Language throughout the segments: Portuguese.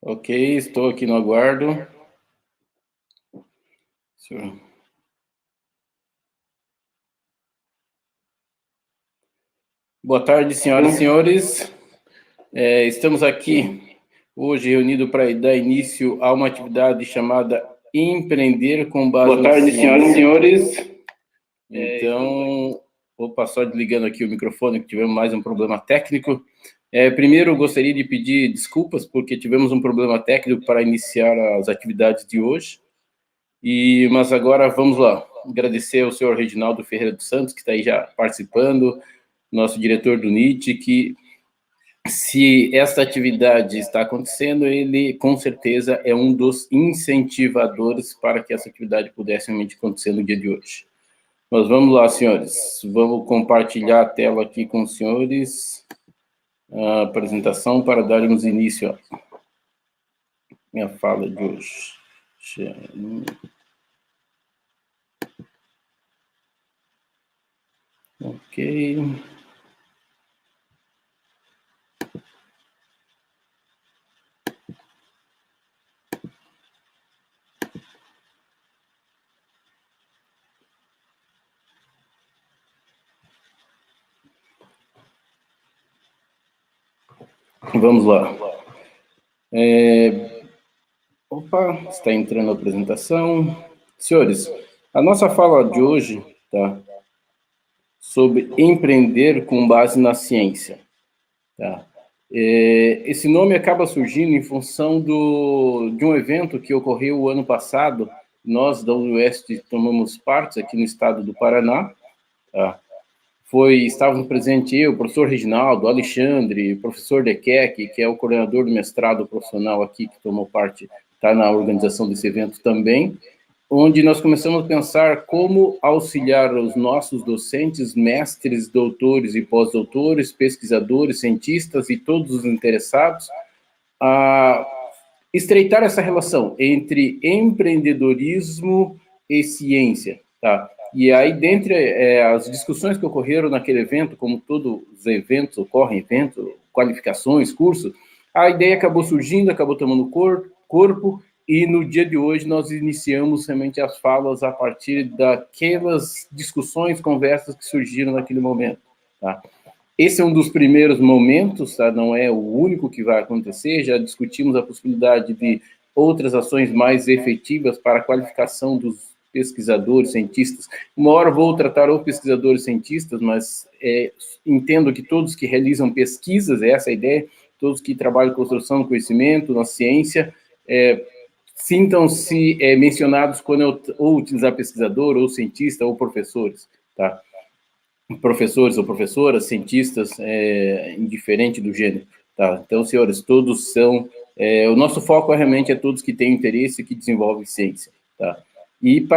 Ok, estou aqui no aguardo. Boa tarde, senhoras e senhores. Estamos aqui hoje reunidos para dar início a uma atividade chamada Empreender com Base na Ciência. Boa tarde, senhoras e senhores. Então, opa, só desligando aqui o microfone, que tivemos mais um problema técnico. Primeiro, eu gostaria de pedir desculpas, porque tivemos um problema técnico para iniciar as atividades de hoje. Mas agora, vamos lá. Agradecer ao senhor Reginaldo Ferreira dos Santos, que está aí já participando, nosso diretor do NIT, que, se esta atividade está acontecendo, ele, com certeza, é um dos incentivadores para que essa atividade pudesse realmente acontecer no dia de hoje. Mas vamos lá, senhores. Vamos compartilhar a tela aqui com os senhores. A apresentação para darmos início à minha fala de hoje. Ok. Vamos lá. Opa, está entrando a apresentação. Senhores, a nossa fala de hoje, tá, sobre empreender com base na ciência, tá? Esse nome acaba surgindo em função de um evento que ocorreu o ano passado. Nós, da UEST, tomamos parte aqui no estado do Paraná, tá? Estávamos presentes eu, o professor Reginaldo, Alexandre, o professor Dequec, que é o coordenador do mestrado profissional aqui, que tomou parte, está na organização desse evento também, onde nós começamos a pensar como auxiliar os nossos docentes, mestres, doutores e pós-doutores, pesquisadores, cientistas e todos os interessados a estreitar essa relação entre empreendedorismo e ciência, tá? E aí, dentre as discussões que ocorreram naquele evento, como todos os eventos ocorrem, qualificações, cursos, a ideia acabou surgindo, acabou tomando corpo, e no dia de hoje nós iniciamos realmente as falas a partir daquelas discussões, conversas que surgiram naquele momento, tá? Esse é um dos primeiros momentos, tá? Não é o único que vai acontecer, já discutimos a possibilidade de outras ações mais efetivas para a qualificação dos pesquisadores, cientistas. Uma hora vou tratar os pesquisadores, cientistas, mas entendo que todos que realizam pesquisas, essa é a ideia, todos que trabalham em construção do conhecimento, na ciência, sintam-se mencionados quando eu ou utilizar pesquisador, ou cientista, ou professores, tá? Professores ou professoras, cientistas, indiferente do gênero, tá? Então, senhores, todos são... o nosso foco realmente é todos que têm interesse e que desenvolvem ciência, tá? E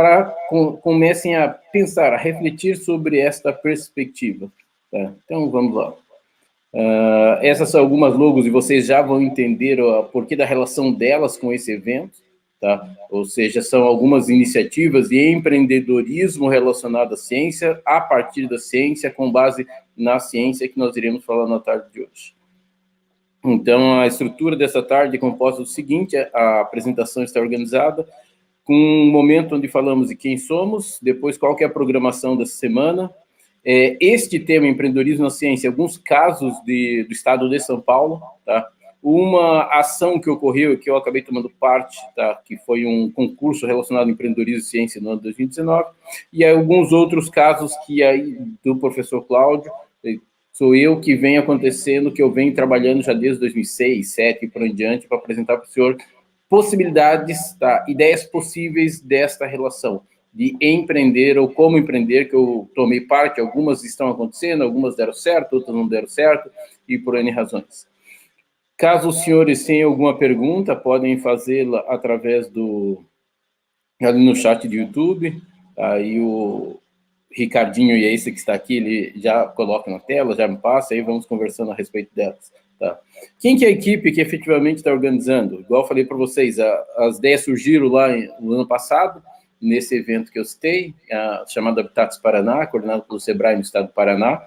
comecem a pensar, a refletir sobre esta perspectiva, tá? Então, vamos lá. Essas são algumas logos e vocês já vão entender o porquê da relação delas com esse evento, tá? Ou seja, são algumas iniciativas de empreendedorismo relacionado à ciência, a partir da ciência, com base na ciência que nós iremos falar na tarde de hoje. Então, a estrutura dessa tarde é composta do seguinte: a apresentação está organizada com um momento onde falamos de quem somos, depois qual que é a programação dessa semana, este tema, empreendedorismo na ciência, alguns casos do estado de São Paulo, tá? Uma ação que ocorreu, que eu acabei tomando parte, tá? Que foi um concurso relacionado ao empreendedorismo e ciência no ano 2019, e alguns outros casos que aí, do professor Cláudio, sou eu que vem acontecendo, que eu venho trabalhando já desde 2006, 2007 e por em diante, para apresentar para o senhor possibilidades, tá? Ideias possíveis desta relação de empreender ou como empreender, que eu tomei parte, algumas estão acontecendo, algumas deram certo, outras não deram certo, e por N razões. Caso os senhores tenham alguma pergunta, podem fazê-la através ali no chat do YouTube, aí o Ricardinho e esse que está aqui, ele já coloca na tela, já me passa, aí vamos conversando a respeito delas. Tá. Quem que é a equipe que efetivamente está organizando? Igual eu falei para vocês, as ideias surgiram lá no ano passado, nesse evento que eu citei, chamado Habitats Paraná, coordenado pelo SEBRAE no estado do Paraná.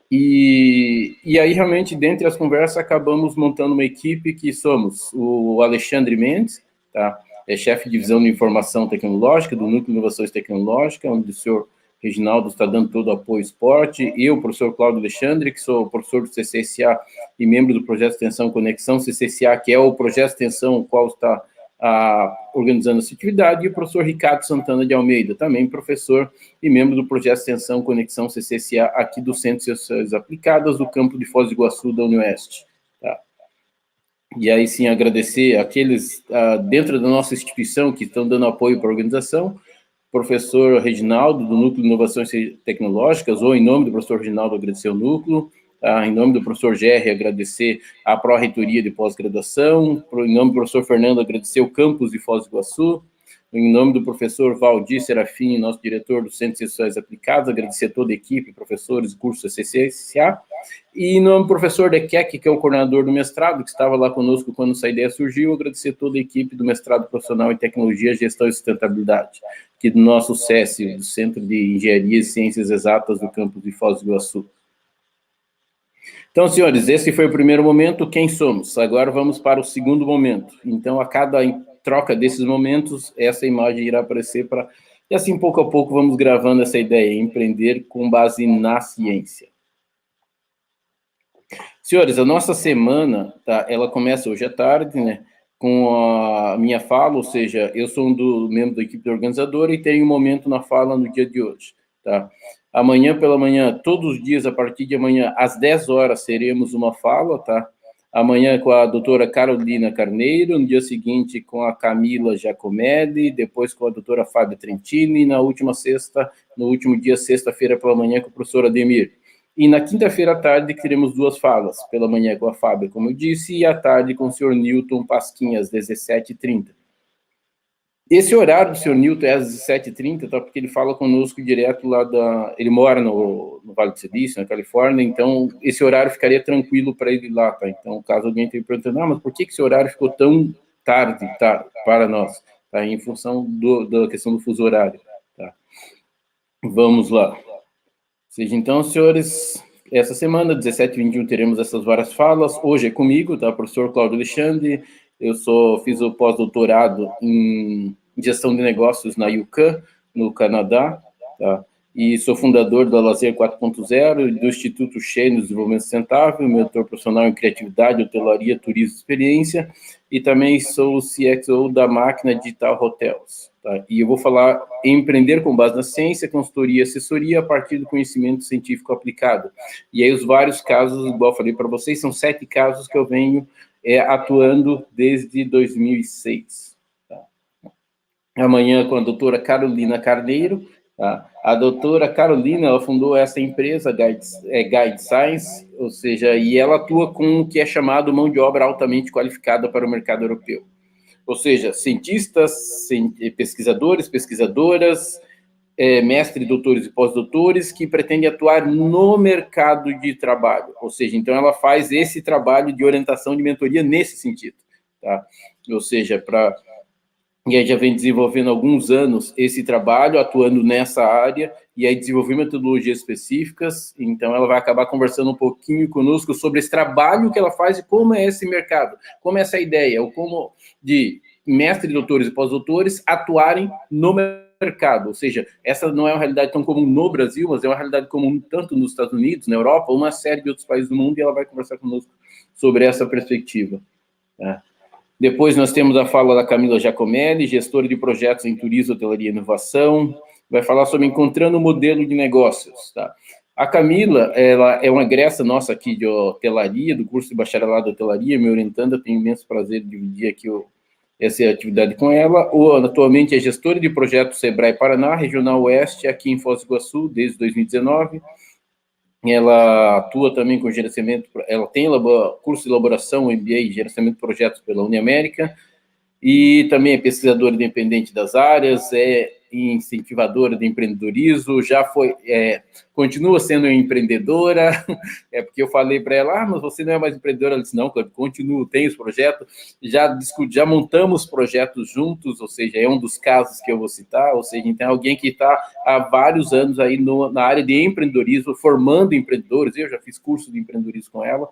E aí, realmente, dentre as conversas, acabamos montando uma equipe que somos o Alexandre Mendes, tá? É chefe de divisão de informação tecnológica do Núcleo de Inovações Tecnológicas, onde o senhor Reginaldo está dando todo o apoio ao esporte, eu, o professor Cláudio Alexandre, que sou professor do CCSA e membro do projeto de extensão Conexão CCSA, que é o projeto de extensão o qual está organizando essa atividade, e o professor Ricardo Santana de Almeida, também professor e membro do projeto de extensão Conexão CCSA aqui do Centro de Ciências Aplicadas do campo de Foz do Iguaçu da Unioeste. Tá? E aí sim agradecer aqueles dentro da nossa instituição que estão dando apoio para a organização, professor Reginaldo, do Núcleo de Inovações Tecnológicas, ou em nome do professor Reginaldo, agradecer o núcleo, em nome do professor Gerry, agradecer a Pró-Reitoria de Pós-Graduação, em nome do professor Fernando, agradecer o campus de Foz do Iguaçu, em nome do professor Valdir Serafim, nosso diretor do Centro de Ciências Aplicadas, agradecer a toda a equipe, professores, cursos CCSA, e em nome do professor Dequec, que é o coordenador do mestrado, que estava lá conosco quando essa ideia surgiu, agradecer a toda a equipe do mestrado profissional em Tecnologia, Gestão e Sustentabilidade, aqui do nosso SESI, do Centro de Engenharia e Ciências Exatas do campus de Foz do Iguaçu. Então, senhores, esse foi o primeiro momento, quem somos? Agora vamos para o segundo momento. Então, a cada troca desses momentos, essa imagem irá aparecer para... E assim, pouco a pouco, vamos gravando essa ideia, empreender com base na ciência. Senhores, a nossa semana, tá, ela começa hoje à tarde, né, com a minha fala, ou seja, eu sou membro da equipe organizadora e tenho um momento na fala no dia de hoje, tá? Amanhã pela manhã, todos os dias, a partir de amanhã, às 10 horas, teremos uma fala, tá? Amanhã com a doutora Carolina Carneiro, no dia seguinte com a Camila Giacomelli, depois com a doutora Fábia Trentini, e na última sexta, no último dia, sexta-feira pela manhã, com o professor Ademir. E na quinta-feira à tarde teremos duas falas, pela manhã com a Fábia, como eu disse, e à tarde com o senhor Newton Pasquim, às 17h30. Esse horário do senhor Newton é às 17h30, tá? Porque ele fala conosco direto lá Ele mora no Vale do Silício, na Califórnia, então esse horário ficaria tranquilo para ele lá, tá? Então, caso alguém tenha perguntando, mas por que esse horário ficou tão tarde, tá? Para nós, tá? Em função da questão do fuso horário, tá? Vamos lá. Ou seja, então, senhores, essa semana, 17 e 21, teremos essas várias falas. Hoje é comigo, tá? Professor Cláudio Alexandre. Eu fiz o pós-doutorado em gestão de negócios na UQAM, no Canadá, tá? E sou fundador da Lazer 4.0 e do Instituto Chênio de Desenvolvimento Sustentável, mentor profissional em criatividade, hotelaria, turismo e experiência, e também sou o CXO da Máquina Digital Hotels. Tá? E eu vou falar em empreender com base na ciência, consultoria e assessoria a partir do conhecimento científico aplicado. E aí os vários casos, igual eu falei para vocês, são 7 casos que eu venho atuando desde 2006. Tá? Amanhã com a doutora Carolina Carneiro. Tá? A doutora Carolina, ela fundou essa empresa, Guide Science, ou seja, e ela atua com o que é chamado mão de obra altamente qualificada para o mercado europeu. Ou seja, cientistas, pesquisadores, pesquisadoras, mestres, doutores e pós-doutores que pretendem atuar no mercado de trabalho. Ou seja, então ela faz esse trabalho de orientação, de mentoria nesse sentido. Tá? Ou seja, e aí já vem desenvolvendo há alguns anos esse trabalho, atuando nessa área, e aí desenvolver metodologias específicas, então ela vai acabar conversando um pouquinho conosco sobre esse trabalho que ela faz e como é esse mercado, como é essa ideia, ou como de mestres, doutores e pós-doutores atuarem no mercado, ou seja, essa não é uma realidade tão comum no Brasil, mas é uma realidade comum tanto nos Estados Unidos, na Europa, uma série de outros países do mundo, e ela vai conversar conosco sobre essa perspectiva, tá? Depois nós temos a fala da Camila Giacomelli, gestora de projetos em turismo, hotelaria e inovação, vai falar sobre encontrando o modelo de negócios, tá? A Camila, ela é uma egressa nossa aqui de hotelaria, do curso de bacharelado de hotelaria, me orientando, eu tenho imenso prazer de dividir aqui essa atividade com ela. Atualmente é gestora de projetos Sebrae Paraná, Regional Oeste, aqui em Foz do Iguaçu, desde 2019. Ela atua também com gerenciamento, ela tem curso de elaboração, MBA em gerenciamento de projetos pela Uniamérica, e também é pesquisadora independente das áreas, é incentivadora de empreendedorismo, já foi, continua sendo empreendedora, porque eu falei para ela, mas você não é mais empreendedora? Ela disse, não, continuo, tenho os projetos, já montamos projetos juntos, ou seja, é um dos casos que eu vou citar, ou seja, então alguém que está há vários anos aí na área de empreendedorismo, formando empreendedores, eu já fiz curso de empreendedorismo com ela,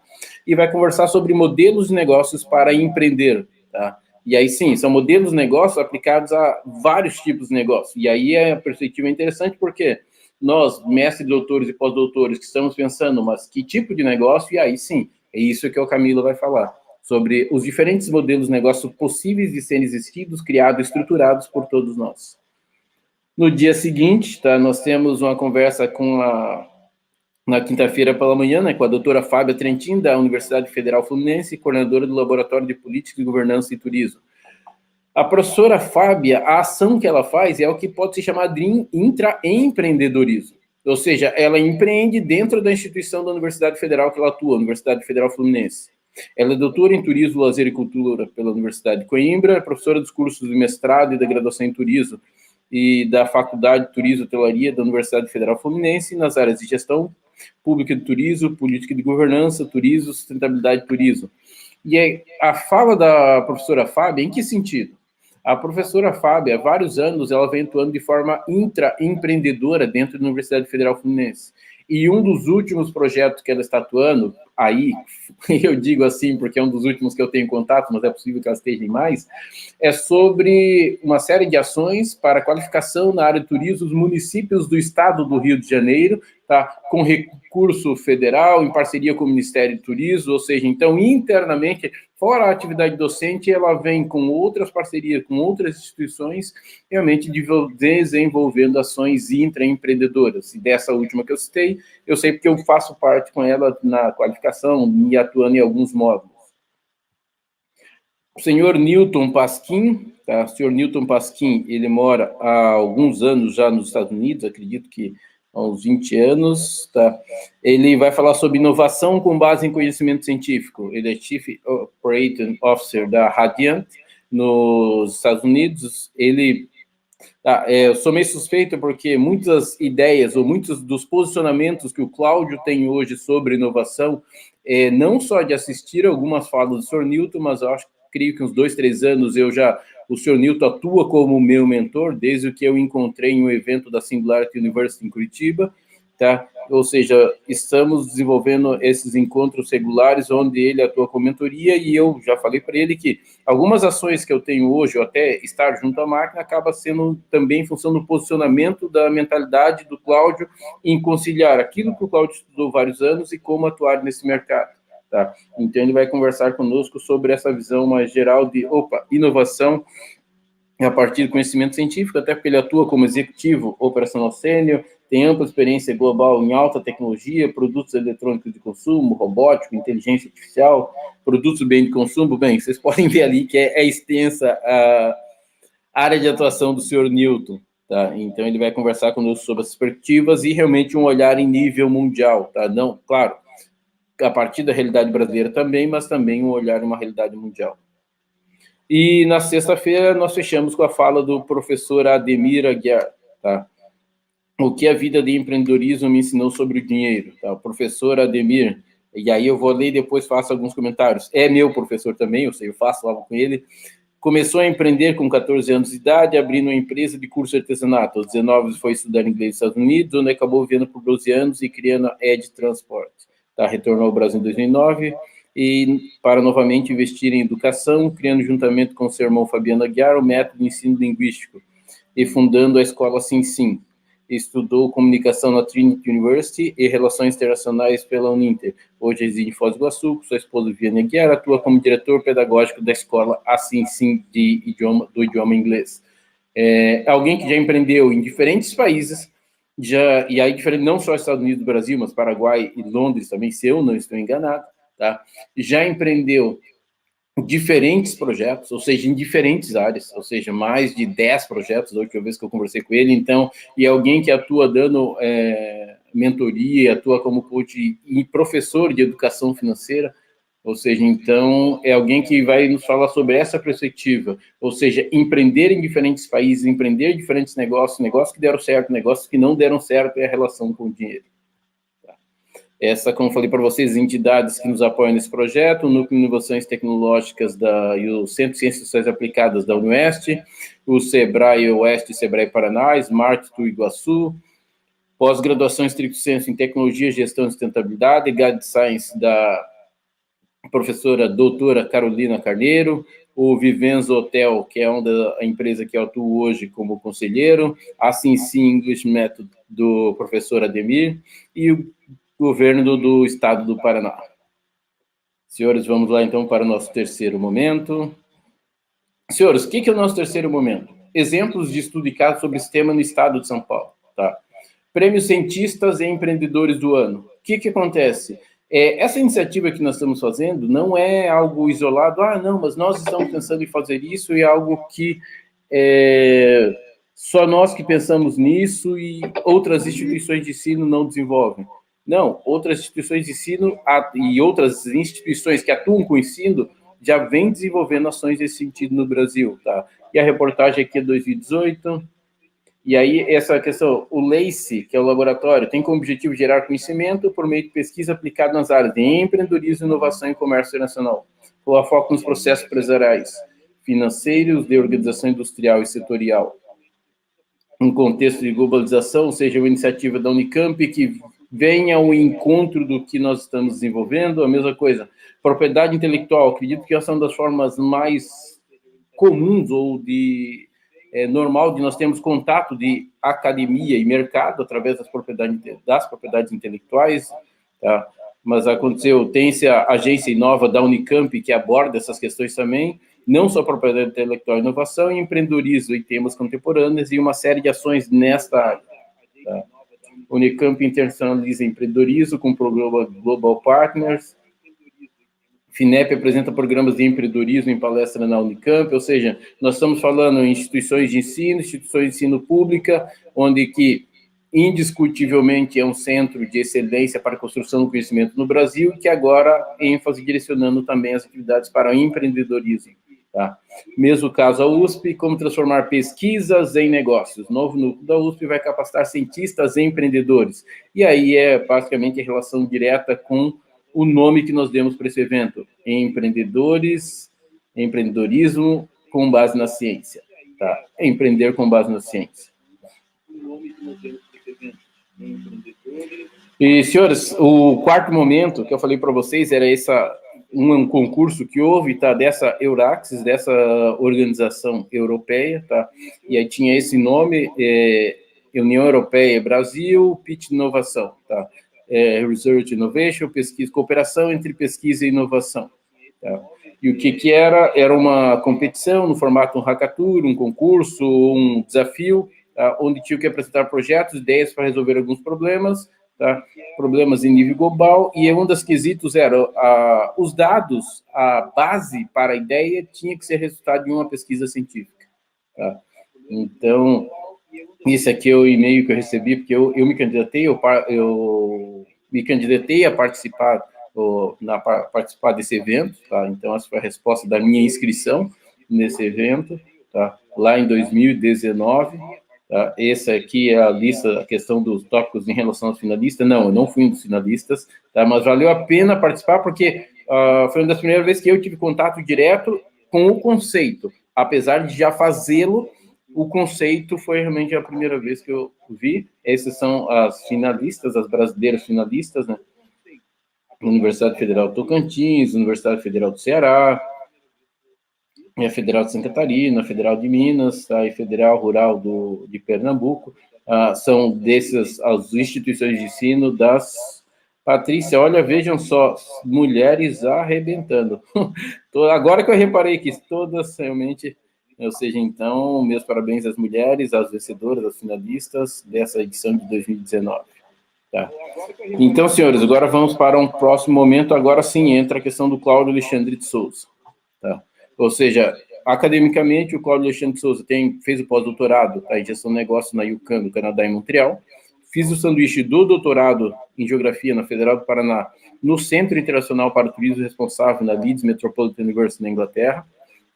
e vai conversar sobre modelos de negócios para empreender, tá? E aí, sim, são modelos de negócio aplicados a vários tipos de negócio. E aí a perspectiva é interessante porque nós, mestres, doutores e pós-doutores, que estamos pensando, mas que tipo de negócio? E aí, sim, é isso que o Camilo vai falar, sobre os diferentes modelos de negócio possíveis de serem existidos, criados, estruturados por todos nós. No dia seguinte, tá, nós temos uma conversa na quinta-feira pela manhã, né, com a doutora Fábia Trentin, da Universidade Federal Fluminense, coordenadora do Laboratório de Política de Governança e Turismo. A professora Fábia, a ação que ela faz é o que pode se chamar de intraempreendedorismo. Ou seja, ela empreende dentro da instituição da Universidade Federal que ela atua, Universidade Federal Fluminense. Ela é doutora em Turismo, Lazer e Cultura pela Universidade de Coimbra, é professora dos cursos de mestrado e da graduação em Turismo e da Faculdade de Turismo e Hotelaria da Universidade Federal Fluminense, nas áreas de gestão pública de turismo, política de governança, turismo, sustentabilidade e turismo. E a fala da professora Fábia, em que sentido? A professora Fábia, há vários anos, ela vem atuando de forma intraempreendedora dentro da Universidade Federal Fluminense. E um dos últimos projetos que ela está atuando, aí, eu digo assim porque é um dos últimos que eu tenho contato, mas é possível que ela esteja em mais, é sobre uma série de ações para qualificação na área de turismo dos municípios do estado do Rio de Janeiro, tá? Com recurso federal, em parceria com o Ministério do Turismo, ou seja, então, internamente, fora a atividade docente, ela vem com outras parcerias, com outras instituições, realmente desenvolvendo ações intraempreendedoras. E dessa última que eu citei, eu sei porque eu faço parte com ela na qualificação e atuando em alguns módulos. O senhor Newton Pasquim, tá? O senhor Newton Pasquim, ele mora há alguns anos já nos Estados Unidos, acredito que há uns 20 anos, tá? Ele vai falar sobre inovação com base em conhecimento científico. Ele é Chief Operating Officer da Radiant, nos Estados Unidos. Ele... eu sou meio suspeito porque muitas ideias ou muitos dos posicionamentos que o Cláudio tem hoje sobre inovação, não só de assistir algumas falas do Sr. Newton, mas eu creio que uns 2, 3 anos o Sr. Newton atua como meu mentor, desde que eu encontrei em um evento da Singularity University em Curitiba, tá? Ou seja, estamos desenvolvendo esses encontros regulares onde ele atua com mentoria e eu já falei para ele que algumas ações que eu tenho hoje, ou até estar junto à máquina, acaba sendo também em função do posicionamento da mentalidade do Cláudio em conciliar aquilo que o Cláudio estudou vários anos e como atuar nesse mercado. Tá? Então, ele vai conversar conosco sobre essa visão mais geral de, inovação a partir do conhecimento científico, até porque ele atua como executivo operacional sênior, tem ampla experiência global em alta tecnologia, produtos eletrônicos de consumo, robótica, inteligência artificial, produtos de bem de consumo. Bem, vocês podem ver ali que é extensa a área de atuação do senhor Newton. Tá? Então, ele vai conversar conosco sobre as perspectivas e realmente um olhar em nível mundial. Tá? Não, claro, a partir da realidade brasileira também, mas também um olhar em uma realidade mundial. E na sexta-feira nós fechamos com a fala do professor Ademir Aguiar, tá? O que a vida de empreendedorismo me ensinou sobre o dinheiro, tá? O professor Ademir, e aí eu vou ler e depois faço alguns comentários. É meu professor também, eu faço aula com ele. Começou a empreender com 14 anos de idade, abrindo uma empresa de curso de artesanato. Aos 19 foi estudar inglês nos Estados Unidos, onde acabou vivendo por 12 anos e criando a Ed Transport. Tá? Retornou ao Brasil em 2009 e para novamente investir em educação, criando juntamente com seu irmão Fabiano Aguiar o método de ensino linguístico e fundando a escola Sim. Estudou comunicação na Trinity University e relações internacionais pela Uninter. Hoje reside em Foz do Iguaçu, com sua esposa Viviane Aguiar, atua como diretor pedagógico da escola Sim do idioma inglês. Alguém que já empreendeu em diferentes países, e aí diferente não só Estados Unidos e Brasil, mas Paraguai e Londres também, se eu não estou enganado, tá? Já empreendeu diferentes projetos, ou seja, em diferentes áreas, ou seja, mais de 10 projetos, da última vez que eu conversei com ele, então, e alguém que atua dando mentoria, atua como coach e professor de educação financeira, Ou seja, então, é alguém que vai nos falar sobre essa perspectiva, ou seja, empreender em diferentes países, empreender em diferentes negócios, negócios que deram certo, negócios que não deram certo, é a relação com o dinheiro. Essa, como falei para vocês, entidades que nos apoiam nesse projeto, o Núcleo de Inovações Tecnológicas e o Centro de Ciências Sociais Aplicadas da Unoeste, o Sebrae Oeste e Sebrae Paraná, Smart do Iguaçu, pós-graduação estricto sensu em Tecnologia, Gestão e Sustentabilidade, Guide Science da professora doutora Carolina Carneiro, o Vivenzo Hotel, que é a empresa que eu atuo hoje como conselheiro, a Cincy English Method do professor Ademir, e o governo do estado do Paraná. Senhores, vamos lá então para o nosso terceiro momento. Senhores, o que é o nosso terceiro momento? Exemplos de estudo e caso sobre esse tema no estado de São Paulo. Tá? Prêmio Cientistas e Empreendedores do Ano. O que acontece? Essa iniciativa que nós estamos fazendo não é algo isolado, não, mas nós estamos pensando em fazer isso e é algo que só nós que pensamos nisso e outras instituições de ensino não desenvolvem. Não, outras instituições de ensino e outras instituições que atuam com o ensino já vêm desenvolvendo ações nesse sentido no Brasil, tá? E a reportagem aqui é 2018. E aí, essa questão, o LACE, que é o laboratório, tem como objetivo gerar conhecimento por meio de pesquisa aplicada nas áreas de empreendedorismo, inovação e comércio nacional, com foco nos processos empresariais, financeiros, de organização industrial e setorial. Um contexto de globalização, ou seja, uma iniciativa da Unicamp que venha ao encontro do que nós estamos desenvolvendo, a mesma coisa. Propriedade intelectual, acredito que essa é uma das formas mais comuns ou normal de nós termos contato de academia e mercado através das propriedades intelectuais, tá? Mas aconteceu, tem essa agência Inova da Unicamp que aborda essas questões também, não só propriedade intelectual e inovação, e empreendedorismo e temas contemporâneos e uma série de ações nesta área. Tá? Unicamp internacionaliza empreendedorismo com o programa Global Partners. FINEP apresenta programas de empreendedorismo em palestra na Unicamp, ou seja, nós estamos falando em instituições de ensino pública, onde que indiscutivelmente é um centro de excelência para a construção do conhecimento no Brasil, e que agora ênfase direcionando também as atividades para o empreendedorismo. Tá? Mesmo caso a USP, como transformar pesquisas em negócios. Novo núcleo da USP vai capacitar cientistas e empreendedores. E aí é basicamente a relação direta com o nome que nós demos para esse evento, empreendedorismo com base na ciência, tá? Empreender com base na ciência. E, senhores, o quarto momento que eu falei para vocês era um concurso que houve, tá? Dessa Euraxis, dessa organização europeia, tá? E aí tinha esse nome, União Europeia Brasil, Pitch Inovação, tá? Research Innovation, pesquisa, cooperação entre pesquisa e inovação. Tá? E o que era? Era uma competição no formato de um hackathon, um concurso, um desafio, tá? Onde tinha que apresentar projetos, ideias para resolver alguns problemas, tá? Problemas em nível global, e um dos quesitos era os dados, a base para a ideia tinha que ser resultado de uma pesquisa científica. Tá? Então, esse aqui é o e-mail que eu recebi, porque eu me candidatei, eu me candidatei a participar, participar desse evento, tá? Então, essa foi a resposta da minha inscrição nesse evento, tá? Lá em 2019, tá? Essa aqui é a lista, a questão dos tópicos em relação aos finalistas. Não, eu não fui um dos finalistas, tá? Mas valeu a pena participar, porque foi uma das primeiras vezes que eu tive contato direto com o conceito, apesar de já fazê-lo. O conceito foi realmente a primeira vez que eu vi. Essas são as finalistas, as brasileiras finalistas, né? Universidade Federal do Tocantins, Universidade Federal do Ceará, a Federal de Santa Catarina, a Federal de Minas, tá? E Federal Rural de Pernambuco. São dessas as instituições de ensino das... Patrícia, olha, vejam só, mulheres arrebentando. Agora que eu reparei que todas realmente... Ou seja, então, meus parabéns às mulheres, às vencedoras, às finalistas dessa edição de 2019. Tá? Então, senhores, agora vamos para um próximo momento. Agora sim entra a questão do Cláudio Alexandre de Souza. Tá? Ou seja, academicamente, o Cláudio Alexandre de Souza fez o pós-doutorado, tá, em gestão de negócios na UQAM, no Canadá, em Montreal. Fiz o sanduíche do doutorado em geografia na Federal do Paraná, no Centro Internacional para o Turismo Responsável, na Leeds Metropolitan University, na Inglaterra,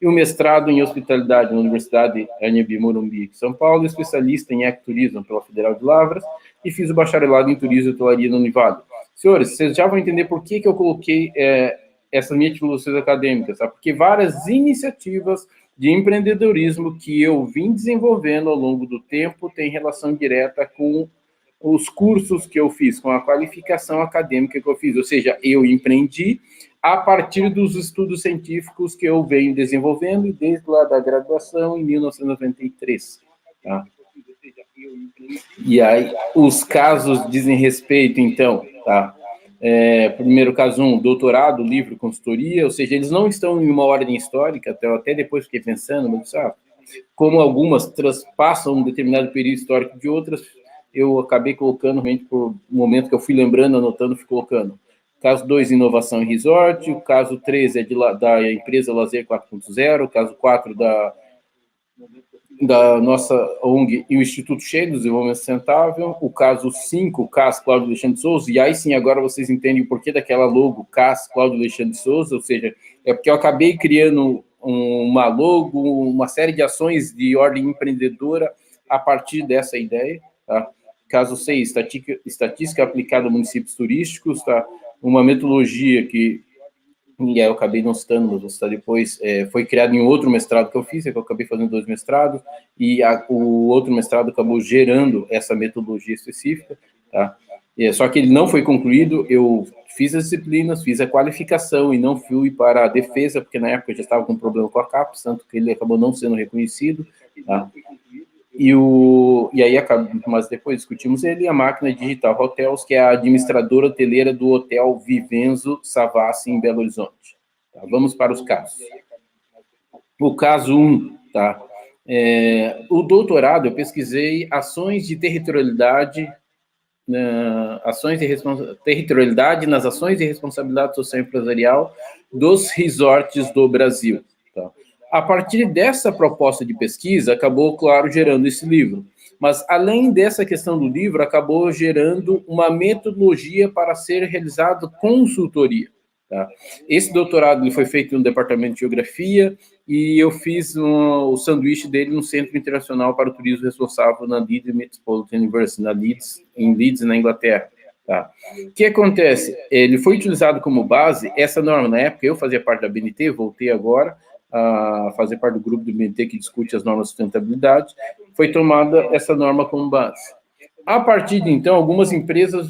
e o mestrado em Hospitalidade na Universidade Anhembi Morumbi, São Paulo, especialista em ecoturismo pela Federal de Lavras, e fiz o bacharelado em Turismo e Hotelaria na Univale. Senhores, vocês já vão entender por que eu coloquei essas minhas filosofas acadêmicas, tá? Porque várias iniciativas de empreendedorismo que eu vim desenvolvendo ao longo do tempo têm relação direta com os cursos que eu fiz, com a qualificação acadêmica que eu fiz, ou seja, eu empreendi a partir dos estudos científicos que eu venho desenvolvendo desde lá da graduação em 1993, tá? E aí, os casos dizem respeito, então, tá? Primeiro caso 1, doutorado, livro, consultoria, ou seja, eles não estão em uma ordem histórica, até depois fiquei pensando, mas, como algumas transpassam um determinado período histórico de outras, eu acabei colocando, realmente, por um momento que eu fui lembrando, anotando, fui colocando. Caso 2, inovação em resort. O caso 3 é da empresa Lazer 4.0. O caso 4, da nossa ONG e o Instituto Cheio do Desenvolvimento Sustentável. O caso 5, CAS Cláudio Alexandre de Souza. E aí sim, agora vocês entendem o porquê daquela logo CAS Cláudio Alexandre de Souza, ou seja, é porque eu acabei criando uma logo, uma série de ações de ordem empreendedora a partir dessa ideia, tá? Caso 6, estatística aplicada a municípios turísticos, tá? Uma metodologia que, e aí eu acabei não citando, mas vou citar depois, foi criado em outro mestrado que eu fiz, que eu acabei fazendo 2 mestrados, e o outro mestrado acabou gerando essa metodologia específica, tá? Só que ele não foi concluído, eu fiz as disciplinas, fiz a qualificação e não fui para a defesa, porque na época eu já estava com problema com a CAPES, tanto que ele acabou não sendo reconhecido, tá? E aí, mas depois discutimos ele, a Máquina Digital Hotels, que é a administradora hoteleira do Hotel Vivenzo Savassi, em Belo Horizonte. Tá? Vamos para os casos. O caso 1, tá? O doutorado, eu pesquisei ações de territorialidade, territorialidade nas ações de responsabilidade social empresarial dos resorts do Brasil. Tá? A partir dessa proposta de pesquisa, acabou, claro, gerando esse livro. Mas, além dessa questão do livro, acabou gerando uma metodologia para ser realizado consultoria. Tá? Esse doutorado ele foi feito no Departamento de Geografia e eu fiz o sanduíche dele no Centro Internacional para o Turismo Responsável na Leeds Metropolitan University, em Leeds, na Inglaterra. Tá? O que acontece? Ele foi utilizado como base, essa norma, na época, eu fazia parte da BNT, voltei agora a fazer parte do grupo do BNT que discute as normas de sustentabilidade, foi tomada essa norma como base. A partir de então, algumas empresas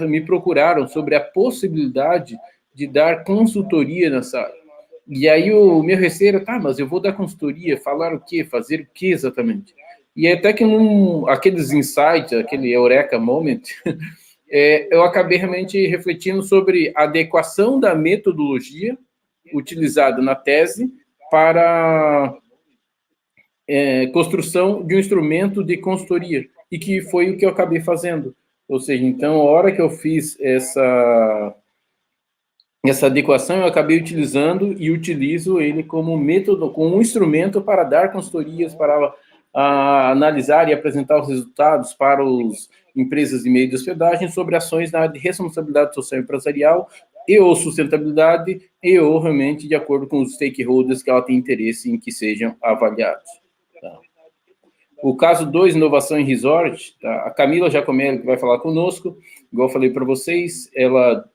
me procuraram sobre a possibilidade de dar consultoria nessa área. E aí o meu receio era, mas eu vou dar consultoria, falar o quê? Fazer o quê exatamente? E até que aqueles insights, aquele eureka moment, eu acabei realmente refletindo sobre a adequação da metodologia utilizada na tese para construção de um instrumento de consultoria, e que foi o que eu acabei fazendo. Ou seja, então, a hora que eu fiz essa adequação, eu acabei utilizando e utilizo ele como método, como um instrumento para dar consultorias, para analisar e apresentar os resultados para as empresas de meio de hospedagem sobre ações na área de responsabilidade social empresarial e ou sustentabilidade e ou realmente de acordo com os stakeholders que ela tem interesse em que sejam avaliados. Tá? O caso 2, inovação em resort, tá? A Camila Giacomelli, que vai falar conosco, igual eu falei para vocês, ela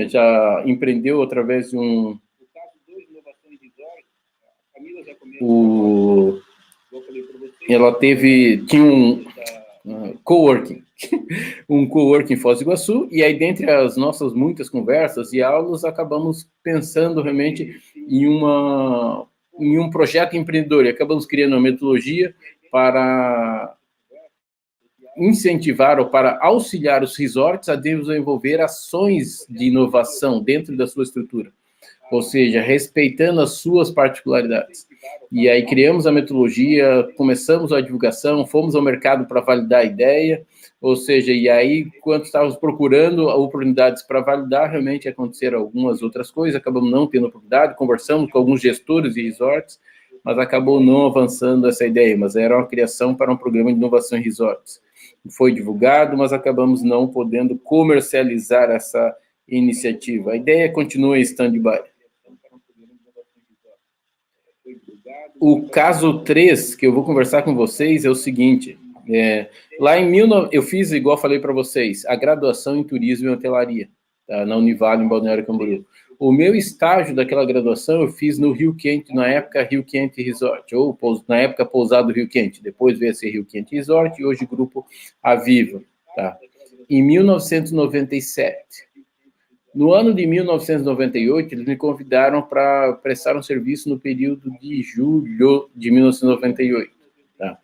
já empreendeu através de ela tinha um coworking, um coworking em Foz do Iguaçu, e aí, dentre as nossas muitas conversas e aulas, acabamos pensando realmente em um projeto empreendedor, e acabamos criando uma metodologia para incentivar ou para auxiliar os resorts a desenvolver ações de inovação dentro da sua estrutura, ou seja, respeitando as suas particularidades. E aí criamos a metodologia, começamos a divulgação, fomos ao mercado para validar a ideia, ou seja, e aí, quando estávamos procurando oportunidades para validar, realmente aconteceram algumas outras coisas, acabamos não tendo oportunidade, conversamos com alguns gestores de resorts, mas acabou não avançando essa ideia, mas era uma criação para um programa de inovação em resorts. Foi divulgado, mas acabamos não podendo comercializar iniciativa. A ideia continua em stand-by. O caso 3, que eu vou conversar com vocês, é o seguinte. Lá em eu fiz, igual falei para vocês, a graduação em turismo e hotelaria, tá, na Univale, em Balneário Camboriú. O meu estágio daquela graduação eu fiz no Rio Quente, na época Rio Quente Resort, ou na época Pousado Rio Quente, depois veio a ser Rio Quente Resort e hoje Grupo Aviva, tá? Em 1997. No ano de 1998, eles me convidaram para prestar um serviço no período de julho de 1998, tá?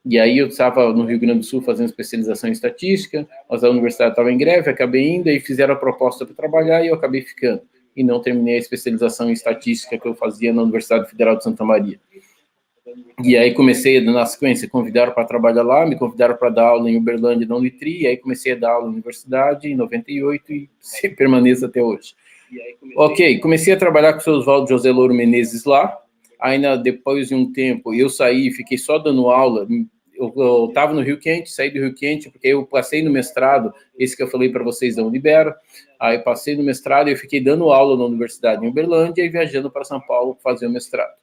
E aí eu estava no Rio Grande do Sul fazendo especialização em estatística, mas a universidade estava em greve, acabei indo, aí fizeram a proposta para trabalhar e eu acabei ficando. E não terminei a especialização em estatística que eu fazia na Universidade Federal de Santa Maria. E aí comecei, na sequência, convidaram para trabalhar lá, me convidaram para dar aula em Uberlândia, na Unitri, e aí comecei a dar aula na universidade em 98 e permaneço até hoje. Ok, comecei a trabalhar com o seu Oswaldo José Louro Menezes lá, ainda depois de um tempo eu saí e fiquei só dando aula. Eu estava no Rio Quente, saí do Rio Quente, porque eu passei no mestrado, esse que eu falei para vocês da Unibera, aí passei no mestrado e eu fiquei dando aula na universidade em Uberlândia e viajando para São Paulo fazer o mestrado.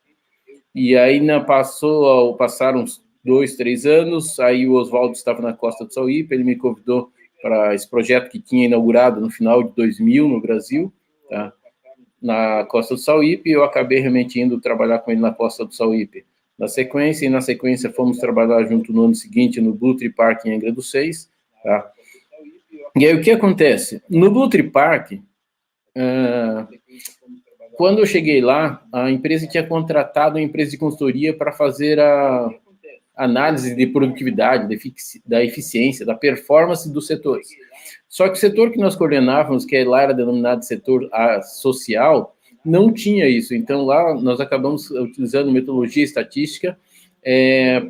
E aí passaram uns 2, 3 anos, aí o Oswaldo estava na Costa do Sauípe, ele me convidou para esse projeto que tinha inaugurado no final de 2000 no Brasil, tá? Na Costa do Sauípe, e eu acabei realmente indo trabalhar com ele na Costa do Sauípe. Na sequência fomos trabalhar junto no ano seguinte no Butri Park em Angra dos Seis, tá? E aí o que acontece? No Butri Park, quando eu cheguei lá, a empresa tinha contratado uma empresa de consultoria para fazer a análise de produtividade, da eficiência, da performance dos setores. Só que o setor que nós coordenávamos, que lá era denominado setor social, não tinha isso. Então, lá nós acabamos utilizando metodologia estatística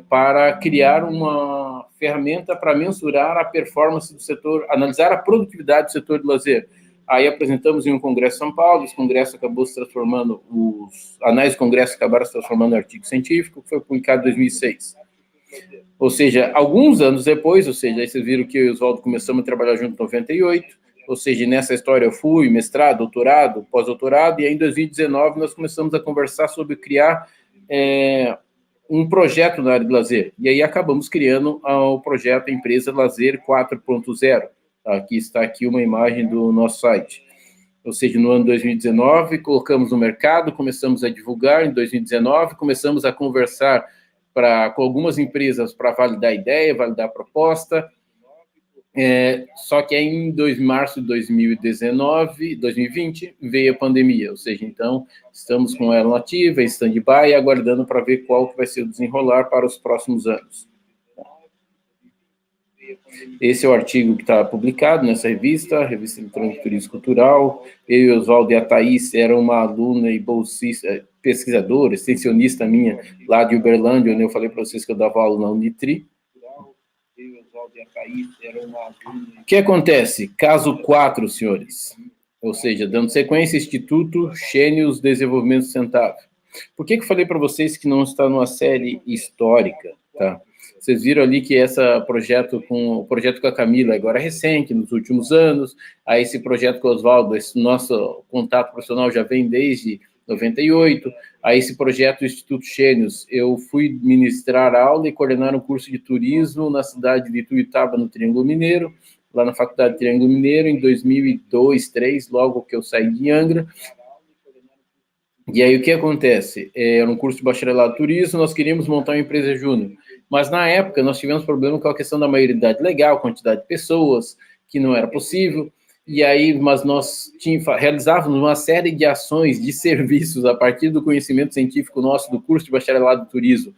para criar uma ferramenta para mensurar a performance do setor, analisar a produtividade do setor de lazer. Aí apresentamos em um congresso em São Paulo, esse congresso acabou se transformando, os análises do congresso acabaram se transformando em artigo científico, que foi publicado em 2006. Ou seja, alguns anos depois, ou seja, aí vocês viram que eu e o Oswaldo começamos a trabalhar junto em 98, ou seja, nessa história eu fui mestrado, doutorado, pós-doutorado, e aí em 2019 nós começamos a conversar sobre criar um projeto na área de lazer. E aí acabamos criando o projeto Empresa Lazer 4.0. Aqui está aqui uma imagem do nosso site. Ou seja, no ano 2019, colocamos no mercado, começamos a divulgar. Em 2019, começamos a conversar com algumas empresas para validar a ideia, validar a proposta. Só que aí em março de 2020, veio a pandemia. Ou seja, então, estamos com ela nativa, em stand-by, aguardando para ver qual que vai ser o desenrolar para os próximos anos. Esse é o artigo que está publicado nessa revista, Revista Eletrônica de Turismo Cultural. Eu e Oswaldo e a Thaís era uma aluna e bolsista, pesquisadora, extensionista minha, lá de Uberlândia, onde eu falei para vocês que eu dava aula na Unitri. O que acontece? Caso 4, senhores. Ou seja, dando sequência, Instituto Chênios Desenvolvimento Sustentável. Por que eu falei para vocês que não está numa série histórica, tá? Vocês viram ali que o projeto com a Camila agora é recente, nos últimos anos. Aí esse projeto com o Oswaldo, esse nosso contato profissional já vem desde 98. Aí esse projeto do Instituto Chênios, eu fui ministrar aula e coordenar um curso de turismo na cidade de Ituiutaba, no Triângulo Mineiro, lá na Faculdade de Triângulo Mineiro, em 2002, 2003, logo que eu saí de Angra. E aí o que acontece? Era um curso de bacharelado em turismo, nós queríamos montar uma empresa júnior. Mas na época nós tivemos problema com a questão da maioridade legal, quantidade de pessoas, que não era possível. E aí, mas nós realizávamos uma série de ações, de serviços, a partir do conhecimento científico nosso do curso de bacharelado em turismo,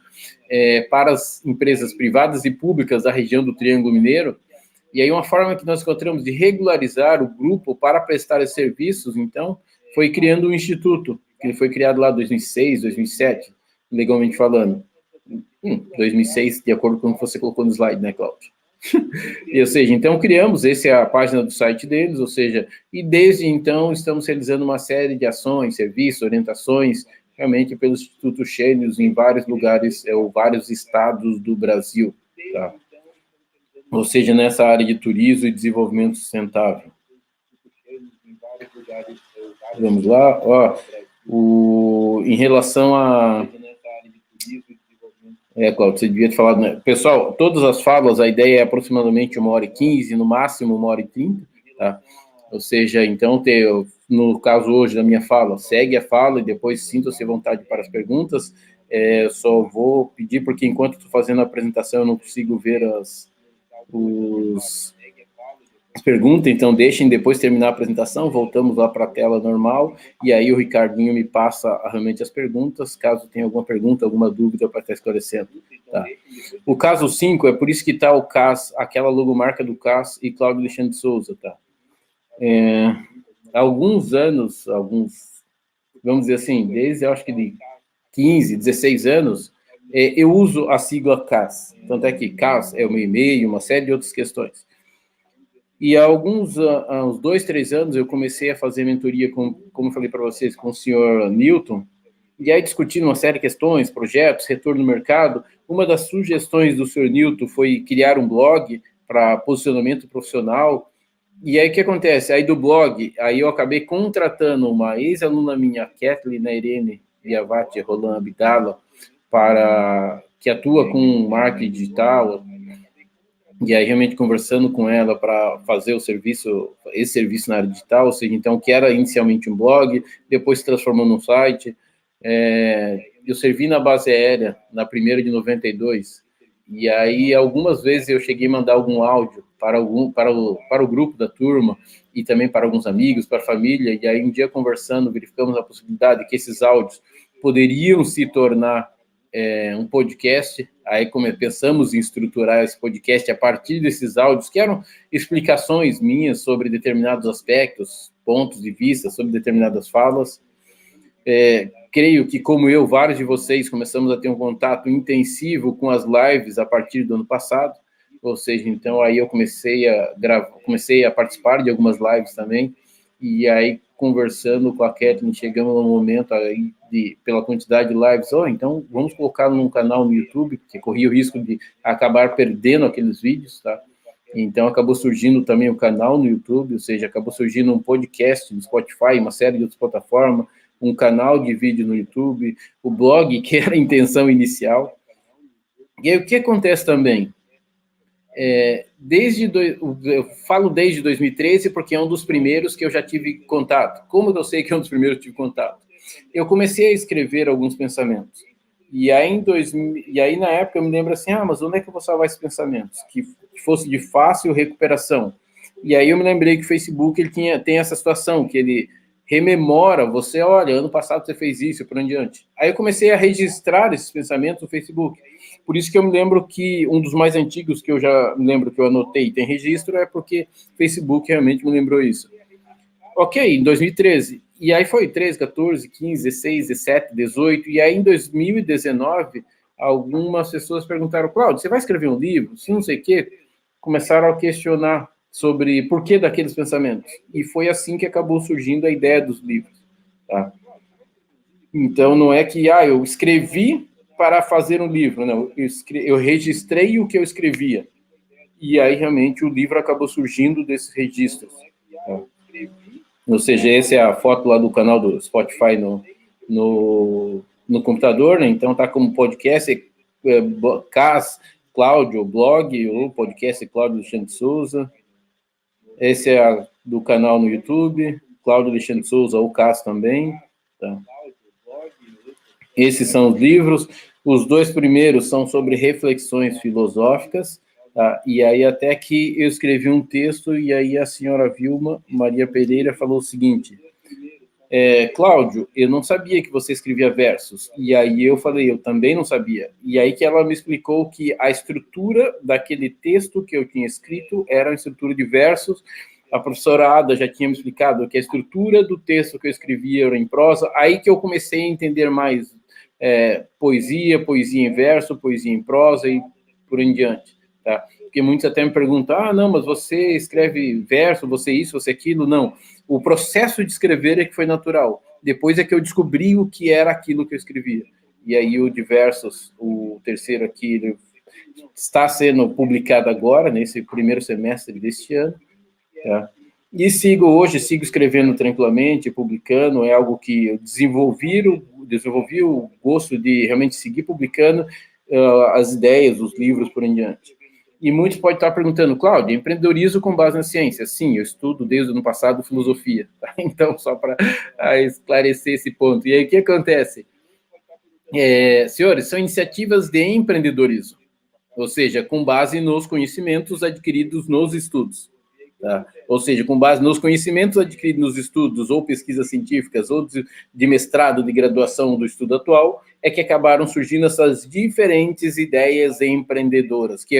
para as empresas privadas e públicas da região do Triângulo Mineiro. E aí uma forma que nós encontramos de regularizar o grupo para prestar esses serviços, então, foi criando um instituto, que foi criado lá em 2006, 2007, legalmente falando. 2006, de acordo com o que você colocou no slide, né, Cláudio? Ou seja, então criamos, essa é a página do site deles, ou seja, e desde então estamos realizando uma série de ações, serviços, orientações, realmente pelo Instituto Chênios em vários lugares, ou vários estados do Brasil, tá? Ou seja, nessa área de turismo e desenvolvimento sustentável. Vamos lá, ó, em relação a... Cláudio, você devia ter falado, né? Pessoal, todas as falas, a ideia é aproximadamente 1h15, no máximo 1h30, tá? Ou seja, então, no caso hoje da minha fala, segue a fala e depois sinta-se à vontade para as perguntas. Só vou pedir, porque enquanto estou fazendo a apresentação, eu não consigo ver as perguntas, então deixem depois terminar a apresentação, voltamos lá para a tela normal, e aí o Ricardinho me passa realmente as perguntas, caso tenha alguma pergunta, alguma dúvida para estar esclarecendo. Tá? O caso 5, é por isso que está o CAS, aquela logomarca do CAS e Cláudio Alexandre de Souza, tá? Há alguns anos, vamos dizer assim, desde eu acho que de 15, 16 anos, eu uso a sigla CAS, tanto é que CAS é o meu e-mail, uma série de outras questões. E há uns 2, 3 anos, eu comecei a fazer mentoria, como eu falei para vocês, com o senhor Newton, e aí discutindo uma série de questões, projetos, retorno no mercado. Uma das sugestões do senhor Newton foi criar um blog para posicionamento profissional. E aí o que acontece? Aí do blog, aí eu acabei contratando uma ex-aluna minha, Kathleen Irene Viavati Roland Abdala, que atua com marketing digital, e aí realmente conversando com ela para fazer esse serviço na área digital, ou seja, então, que era inicialmente um blog, depois se transformou num site. Eu servi na base aérea, na primeira de 92, e aí algumas vezes eu cheguei a mandar algum áudio para o grupo da turma, e também para alguns amigos, para a família, e aí um dia conversando, verificamos a possibilidade que esses áudios poderiam se tornar um podcast. Aí como pensamos em estruturar esse podcast a partir desses áudios, que eram explicações minhas sobre determinados aspectos, pontos de vista sobre determinadas falas. Creio que, como eu, vários de vocês começamos a ter um contato intensivo com as lives a partir do ano passado, ou seja, então aí eu comecei a participar de algumas lives também, e aí conversando com a Kathleen, chegamos no momento aí pela quantidade de lives, então vamos colocar num canal no YouTube, porque corria o risco de acabar perdendo aqueles vídeos, tá? Então acabou surgindo também o canal no YouTube, ou seja, acabou surgindo um podcast no Spotify, uma série de outras plataformas, um canal de vídeo no YouTube, o blog, que era a intenção inicial. E aí o que acontece também? Eu falo desde 2013 porque é um dos primeiros que eu já tive contato. Como eu sei que é um dos primeiros que eu tive contato? Eu comecei a escrever alguns pensamentos. E aí, na época, eu me lembro assim, mas onde é que eu vou salvar esses pensamentos? Que fosse de fácil recuperação. E aí eu me lembrei que o Facebook tem essa situação, que ele rememora você, olha, ano passado você fez isso, por onde diante. Aí eu comecei a registrar esses pensamentos no Facebook. Por isso que eu me lembro que um dos mais antigos que eu já me lembro que eu anotei tem registro é porque o Facebook realmente me lembrou isso. Ok, em 2013. E aí foi 13, 14, 15, 16, 17, 18. E aí em 2019, algumas pessoas perguntaram, Cláudio, você vai escrever um livro? Se não sei o quê. Começaram a questionar sobre por que daqueles pensamentos. E foi assim que acabou surgindo a ideia dos livros. Tá? Então, não é que eu escrevi para fazer um livro, não. Eu registrei o que eu escrevia. E aí, realmente, o livro acabou surgindo desses registros. Tá? Ou seja, essa é a foto lá do canal do Spotify no computador, né? Então, tá como podcast, CAS Cláudio, blog, ou podcast Cláudio Alexandre de Souza. Esse é do canal no YouTube, Cláudio Alexandre de Souza, ou CAS também. Tá? Esses são os livros. Os 2 primeiros são sobre reflexões filosóficas, tá? E aí até que eu escrevi um texto, e aí a senhora Vilma Maria Pereira falou o seguinte, Cláudio, eu não sabia que você escrevia versos. E aí eu falei, eu também não sabia. E aí que ela me explicou que a estrutura daquele texto que eu tinha escrito era uma estrutura de versos. A professora Ada já tinha me explicado que a estrutura do texto que eu escrevia era em prosa. Aí que eu comecei a entender mais poesia em verso, poesia em prosa e por em diante. Tá? Porque muitos até me perguntam, não, mas você escreve verso, você isso, você aquilo. Não, o processo de escrever é que foi natural. Depois é que eu descobri o que era aquilo que eu escrevia. E aí o de versos, o terceiro aqui, ele está sendo publicado agora, nesse primeiro semestre deste ano. Tá? E sigo escrevendo tranquilamente, publicando, é algo que eu desenvolvi o gosto de realmente seguir publicando as ideias, os livros por em diante. E muitos podem estar perguntando, Cláudio, empreendedorismo com base na ciência? Sim, eu estudo desde o ano passado filosofia, tá? Então, só para esclarecer esse ponto. E aí, o que acontece? Senhores, são iniciativas de empreendedorismo, ou seja, com base nos conhecimentos adquiridos nos estudos. Tá? Ou seja, com base nos conhecimentos adquiridos nos estudos ou pesquisas científicas ou de mestrado, de graduação do estudo atual, é que acabaram surgindo essas diferentes ideias empreendedoras, que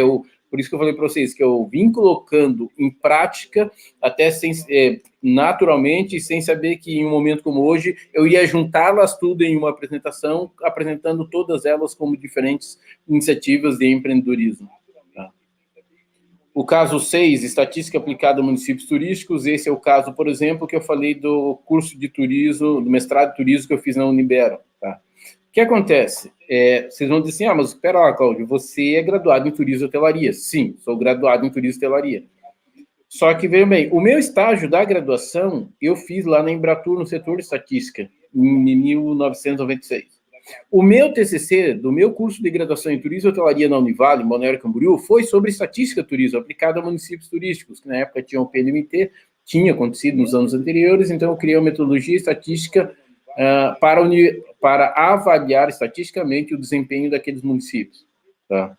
por isso que eu falei para vocês, que eu vim colocando em prática, até naturalmente, sem saber que em um momento como hoje, eu ia juntá-las tudo em uma apresentação, apresentando todas elas como diferentes iniciativas de empreendedorismo. O caso 6, estatística aplicada a municípios turísticos, esse é o caso, por exemplo, que eu falei do curso de turismo, do mestrado de turismo que eu fiz na Unibero. Tá? O que acontece? Vocês vão dizer assim, mas espera lá, Cláudio, você é graduado em turismo e hotelaria. Sim, sou graduado em turismo e hotelaria. Só que, veja bem, o meu estágio da graduação, eu fiz lá na Embratur, no setor de estatística, em 1996. O meu TCC, do meu curso de graduação em turismo e hotelaria na Univale, em Balneário Camboriú, foi sobre estatística turismo, aplicada a municípios turísticos, que na época tinham o PNMT, tinha acontecido nos anos anteriores, então eu criei uma metodologia estatística para avaliar estatisticamente o desempenho daqueles municípios. Tá?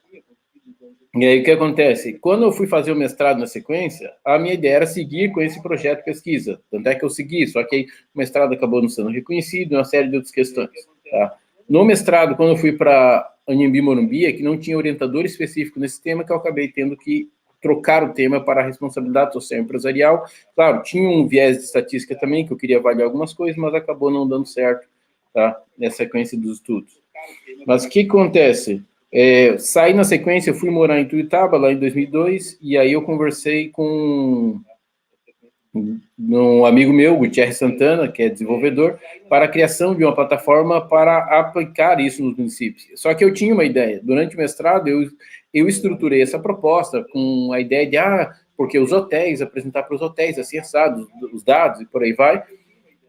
E aí, o que acontece? Quando eu fui fazer o mestrado na sequência, a minha ideia era seguir com esse projeto de pesquisa. Tanto é que eu segui, só que aí o mestrado acabou não sendo reconhecido, uma série de outras questões. Tá? No mestrado, quando eu fui para Anhembi Morumbi, que não tinha orientador específico nesse tema, que eu acabei tendo que trocar o tema para a responsabilidade social empresarial. Claro, tinha um viés de estatística também, que eu queria avaliar algumas coisas, mas acabou não dando certo, tá? Nessa sequência dos estudos. Mas o que acontece? Saí na sequência, eu fui morar em Tuiutaba, lá em 2002, e aí eu conversei com um amigo meu, Gutierrez Santana, que é desenvolvedor, para a criação de uma plataforma para aplicar isso nos municípios. Só que eu tinha uma ideia. Durante o mestrado, eu estruturei essa proposta com a ideia de, porque os hotéis, apresentar para os hotéis, assim, assados, os dados e por aí vai.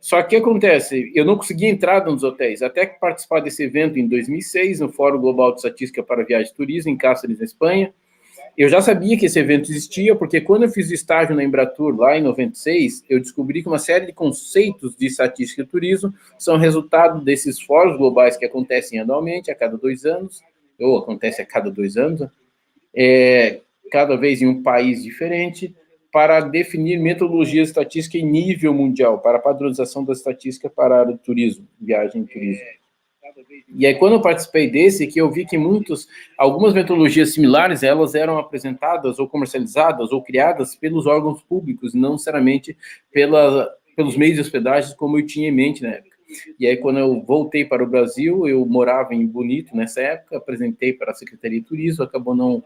Só que o que acontece? Eu não consegui entrar nos hotéis, até que participar desse evento em 2006, no Fórum Global de Estatística para Viagem e Turismo, em Cáceres, na Espanha. Eu já sabia que esse evento existia, porque quando eu fiz o estágio na Embratur, lá em 96, eu descobri que uma série de conceitos de estatística e turismo são resultado desses fóruns globais que acontecem anualmente, a cada 2 anos, ou acontece a cada 2 anos, cada vez em um país diferente, para definir metodologia estatística em nível mundial, para a padronização da estatística para a área de turismo, viagem e turismo. E aí, quando eu participei desse, que eu vi que algumas metodologias similares, elas eram apresentadas ou comercializadas ou criadas pelos órgãos públicos, não necessariamente pelos meios de hospedagem, como eu tinha em mente na época. E aí, quando eu voltei para o Brasil, eu morava em Bonito nessa época, apresentei para a Secretaria de Turismo, acabou não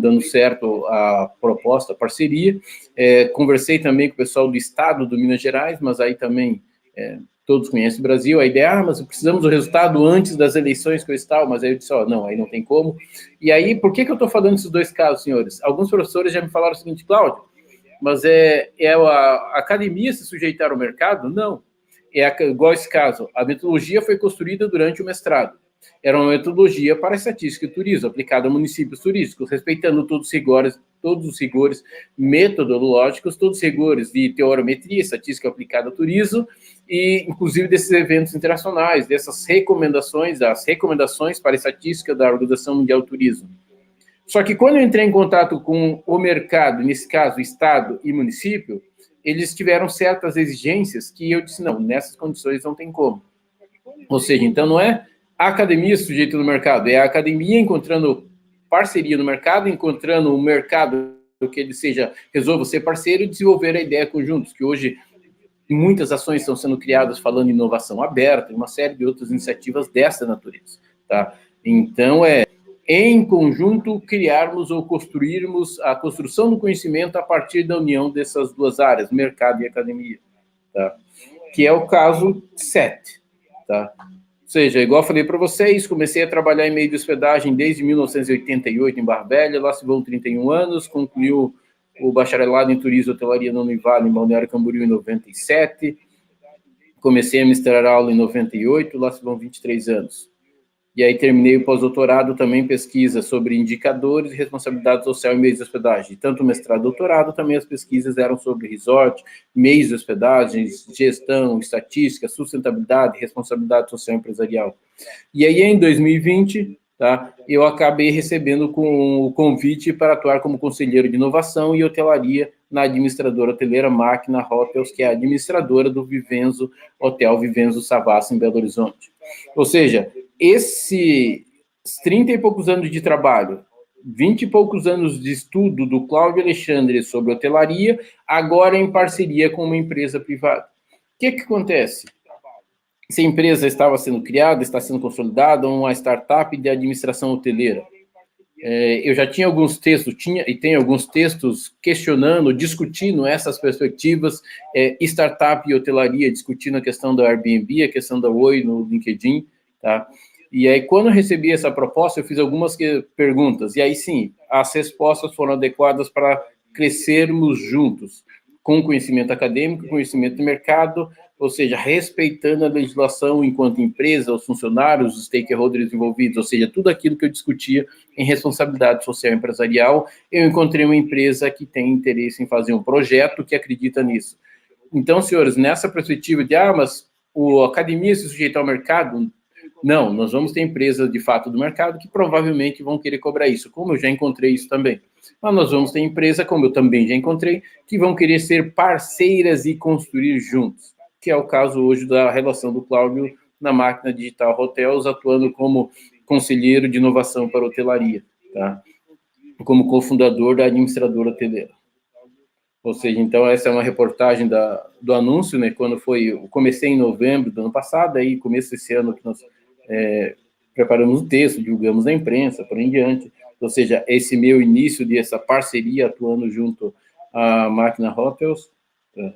dando certo a proposta, a parceria. Conversei também com o pessoal do estado do Minas Gerais, mas aí também todos conhecem o Brasil, a ideia, mas precisamos do resultado antes das eleições que eu estava, mas aí eu disse, não, aí não tem como. E aí, por que eu estou falando desses dois casos, senhores? Alguns professores já me falaram o seguinte, Cláudio, mas a academia se sujeitar ao mercado? Não. Igual esse caso, a metodologia foi construída durante o mestrado. Era uma metodologia para estatística e turismo, aplicada a municípios turísticos, respeitando todos os rigores metodológicos, todos os rigores de teorometria, estatística aplicada a turismo, e inclusive desses eventos internacionais, dessas recomendações, as recomendações para a estatística da Organização Mundial do Turismo. Só que quando eu entrei em contato com o mercado, nesse caso, Estado e município, eles tiveram certas exigências que eu disse, não, nessas condições não tem como. Ou seja, então não é a academia sujeita no mercado, é a academia encontrando parceria no mercado, encontrando um mercado que ele resolva ser parceiro e desenvolver a ideia conjuntos, que hoje muitas ações estão sendo criadas falando em inovação aberta e uma série de outras iniciativas dessa natureza. Tá? Então, em conjunto, criarmos ou construirmos a construção do conhecimento a partir da união dessas duas áreas, mercado e academia. Tá? Que é o caso 7. Tá? Ou seja, igual eu falei para vocês, comecei a trabalhar em meio de hospedagem desde 1988 em Barra Velha, lá se vão 31 anos, concluiu o bacharelado em turismo e hotelaria na Univale, em Balneário Camboriú, em 97. Comecei a ministrar aula em 98, lá se vão 23 anos. E aí terminei o pós-doutorado também pesquisa sobre indicadores e responsabilidade social em meios de hospedagem. Tanto o mestrado e doutorado, também as pesquisas eram sobre resort, meios de hospedagem, gestão, estatística, sustentabilidade, responsabilidade social empresarial. E aí, em 2020, tá, eu acabei recebendo o convite para atuar como conselheiro de inovação e hotelaria na administradora hoteleira Máquina Hotels, que é a administradora do Vivenzo Hotel Vivenzo Savassi, em Belo Horizonte. Ou seja, esses 30 e poucos anos de trabalho, 20 e poucos anos de estudo do Cláudio Alexandre sobre hotelaria, agora em parceria com uma empresa privada. O que acontece? Essa empresa estava sendo criada, está sendo consolidada, uma startup de administração hoteleira. Eu já tinha alguns textos, tenho alguns textos questionando, discutindo essas perspectivas, startup e hotelaria, discutindo a questão da Airbnb, a questão da Oi no LinkedIn, tá? E aí, quando eu recebi essa proposta, eu fiz algumas perguntas, e aí sim, as respostas foram adequadas para crescermos juntos, com conhecimento acadêmico, conhecimento de mercado, ou seja, respeitando a legislação enquanto empresa, os funcionários, os stakeholders envolvidos, ou seja, tudo aquilo que eu discutia em responsabilidade social empresarial, eu encontrei uma empresa que tem interesse em fazer um projeto que acredita nisso. Então, senhores, nessa perspectiva de, mas a academia se sujeita ao mercado, não, nós vamos ter empresas de fato do mercado que provavelmente vão querer cobrar isso, como eu já encontrei isso também. Mas nós vamos ter empresa, como eu também já encontrei, que vão querer ser parceiras e construir juntos, que é o caso hoje da relação do Cláudio na Máquina Digital Hotels, atuando como conselheiro de inovação para hotelaria, tá? Como cofundador da administradora hoteleira. Ou seja, então essa é uma reportagem do anúncio, né? Quando eu comecei em novembro do ano passado, aí começo desse ano que nós preparamos o texto, divulgamos na imprensa, por em diante. Ou seja, esse meu início dessa parceria atuando junto à Máquina Hotels. Tá?